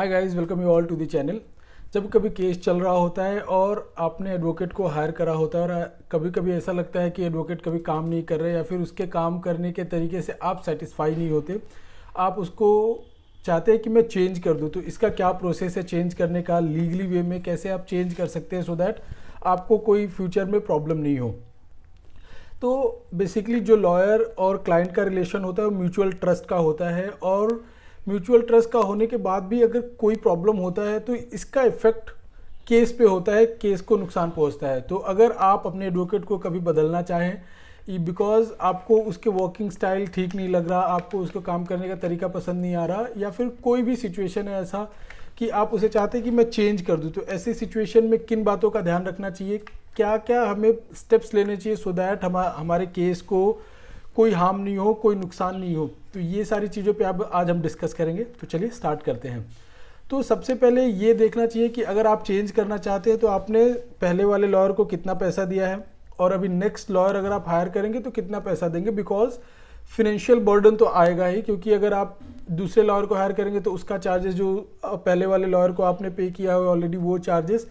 Hi guys, welcome you all to the channel. जब कभी case चल रहा होता है और आपने एडवोकेट को हायर करा होता है और कभी कभी ऐसा लगता है कि एडवोकेट कभी काम नहीं कर रहे या फिर उसके काम करने के तरीके से आप सेटिस्फाई नहीं होते, आप उसको चाहते हैं कि मैं चेंज कर दूं, तो इसका क्या प्रोसेस है चेंज करने का, लीगली वे में कैसे आप चेंज कर सकते हैं सो दैट आपको कोई फ्यूचर में प्रॉब्लम नहीं हो। तो बेसिकली जो लॉयर और क्लाइंट का रिलेशन होता है वो म्यूचुअल ट्रस्ट का होता है, और म्यूचुअल ट्रस्ट का होने के बाद भी अगर कोई प्रॉब्लम होता है तो इसका इफेक्ट केस पे होता है, केस को नुकसान पहुंचता है। तो अगर आप अपने एडवोकेट को कभी बदलना चाहें बिकॉज आपको उसके वर्किंग स्टाइल ठीक नहीं लग रहा, आपको उसको काम करने का तरीका पसंद नहीं आ रहा, या फिर कोई भी सिचुएशन है ऐसा कि आप उसे चाहते हैं कि मैं चेंज कर दूं, तो ऐसी सिचुएशन में किन बातों का ध्यान रखना चाहिए, क्या क्या हमें स्टेप्स लेने चाहिए सो दैट हमारे केस को कोई हार्म नहीं हो, कोई नुकसान नहीं हो, तो ये सारी चीज़ों पे अब आज हम डिस्कस करेंगे। तो चलिए स्टार्ट करते हैं। तो सबसे पहले ये देखना चाहिए कि अगर आप चेंज करना चाहते हैं तो आपने पहले वाले लॉयर को कितना पैसा दिया है और अभी नेक्स्ट लॉयर अगर आप हायर करेंगे तो कितना पैसा देंगे, बिकॉज फिनेंशियल बर्डन तो आएगा ही, क्योंकि अगर आप दूसरे लॉयर को हायर करेंगे तो उसका चार्जेस जो पहले वाले लॉयर को आपने पे किया है ऑलरेडी वो चार्जेस,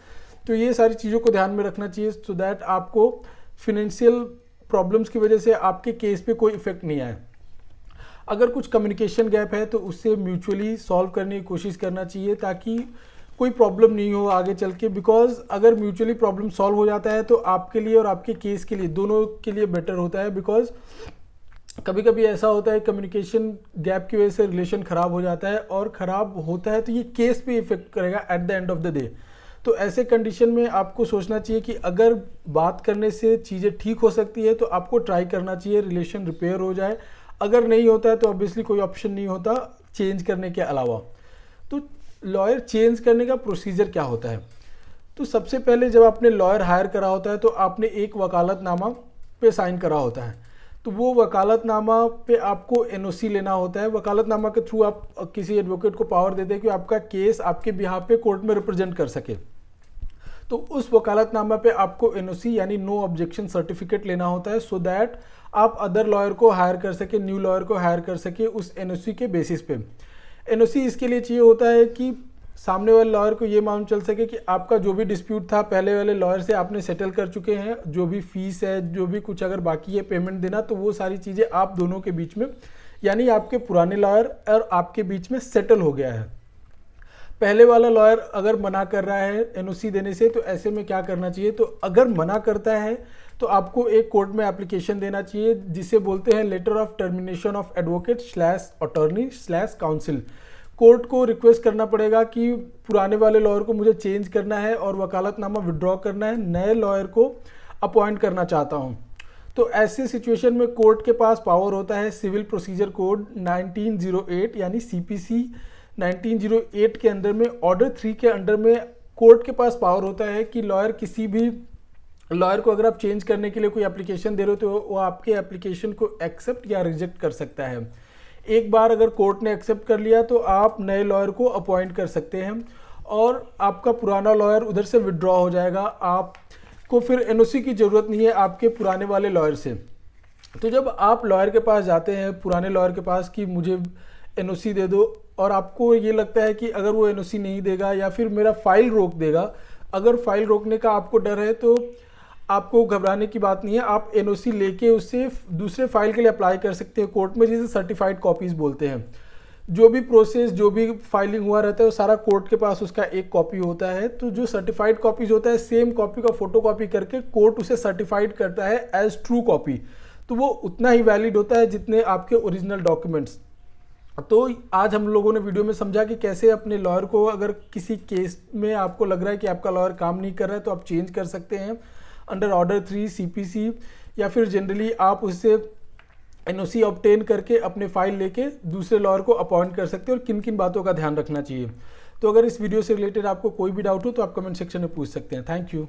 तो ये सारी चीज़ों को ध्यान में रखना चाहिए सो दैट आपको फिनेंशियल प्रॉब्लम्स की वजह से आपके केस पे कोई इफेक्ट नहीं आए। अगर कुछ कम्युनिकेशन गैप है तो उससे म्यूचुअली सॉल्व करने की कोशिश करना चाहिए ताकि कोई प्रॉब्लम नहीं हो आगे चल के, बिकॉज अगर म्यूचुअली प्रॉब्लम सॉल्व हो जाता है तो आपके लिए और आपके केस के लिए दोनों के लिए बेटर होता है। बिकॉज कभी कभी ऐसा होता है कम्युनिकेशन गैप की वजह से रिलेशन ख़राब हो जाता है, और ख़राब होता है तो ये केस पे इफेक्ट करेगा at the end of the day. तो ऐसे कंडीशन में आपको सोचना चाहिए कि अगर बात करने से चीज़ें ठीक हो सकती है तो आपको ट्राई करना चाहिए, रिलेशन रिपेयर हो जाए। अगर नहीं होता है तो ऑब्वियसली कोई ऑप्शन नहीं होता चेंज करने के अलावा। तो लॉयर चेंज करने का प्रोसीजर क्या होता है? तो सबसे पहले जब आपने लॉयर हायर करा होता है तो आपने एक वकालतनामा पे साइन करा होता है, तो वो वकालतनामा पे आपको एनओसी लेना होता है। वकालतनामा के थ्रू आप किसी एडवोकेट को पावर देते हैं कि आपका केस आपके बिहाफ पे कोर्ट में रिप्रेजेंट कर सके। तो उस वकालतनामा पे आपको एनओसी यानी नो ऑब्जेक्शन सर्टिफिकेट लेना होता है सो दैट आप अदर लॉयर को हायर कर सके, न्यू लॉयर को हायर कर सके उस एनओसी के बेसिस पे। एनओसी इसके लिए चाहिए होता है कि सामने वाले लॉयर को ये मालूम चल सके कि आपका जो भी डिस्प्यूट था पहले वाले लॉयर से आपने सेटल कर चुके हैं, जो भी फीस है, जो भी कुछ अगर बाकी है पेमेंट देना, तो वो सारी चीज़ें आप दोनों के बीच में यानी आपके पुराने लॉयर और आपके बीच में सेटल हो गया है। पहले वाला लॉयर अगर मना कर रहा है एनओसी देने से तो ऐसे में क्या करना चाहिए? तो अगर मना करता है तो आपको एक कोर्ट में एप्लीकेशन देना चाहिए जिसे बोलते हैं letter of termination of advocate slash attorney slash counsel. Court को रिक्वेस्ट करना पड़ेगा कि पुराने वाले लॉयर को मुझे चेंज करना है और वकालतनामा विड्रॉ करना है, नए लॉयर को अपॉइंट करना चाहता हूँ। तो ऐसे सिचुएशन में कोर्ट के पास पावर होता है सिविल प्रोसीजर कोड 1908 यानी सीपीसी 1908 के अंदर में ऑर्डर 3 के अंडर में कोर्ट के पास पावर होता है कि लॉयर किसी भी लॉयर को अगर आप चेंज करने के लिए कोई एप्लीकेशन दे रहे हो तो वो आपके एप्लीकेशन को एक्सेप्ट या रिजेक्ट कर सकता है। एक बार अगर कोर्ट ने एक्सेप्ट कर लिया तो आप नए लॉयर को अपॉइंट कर सकते हैं और आपका पुराना लॉयर उधर से विड्रॉ हो जाएगा। आपको फिर एनओसी की ज़रूरत नहीं है आपके पुराने वाले लॉयर से। तो जब आप लॉयर के पास जाते हैं, पुराने लॉयर के पास, कि मुझे एनओसी दे दो, और आपको ये लगता है कि अगर वो एनओसी नहीं देगा या फिर मेरा फाइल रोक देगा, अगर फाइल रोकने का आपको डर है तो आपको घबराने की बात नहीं है, आप एनओसी लेके उससे दूसरे फाइल के लिए अप्लाई कर सकते हैं कोर्ट में, जिसे सर्टिफाइड कॉपीज़ बोलते हैं। जो भी प्रोसेस, जो भी फाइलिंग हुआ रहता है वो सारा कोर्ट के पास उसका एक कॉपी होता है। तो जो सर्टिफाइड कॉपीज़ होता है सेम कॉपी का फोटो कॉपी करके कोर्ट उसे सर्टिफाइड करता है एज ट्रू कॉपी, तो वो उतना ही वैलिड होता है जितने आपके ओरिजिनल डॉक्यूमेंट्स। तो आज हम लोगों ने वीडियो में समझा कि कैसे अपने लॉयर को, अगर किसी केस में आपको लग रहा है कि आपका लॉयर काम नहीं कर रहा है तो आप चेंज कर सकते हैं अंडर ऑर्डर 3 सीपीसी, या फिर जनरली आप उससे एनओसी ऑब्टेन करके अपने फाइल लेके दूसरे लॉयर को अपॉइंट कर सकते हैं और किन किन बातों का ध्यान रखना चाहिए। तो अगर इस वीडियो से रिलेटेड आपको कोई भी डाउट हो तो आप कमेंट सेक्शन में पूछ सकते हैं। Thank you.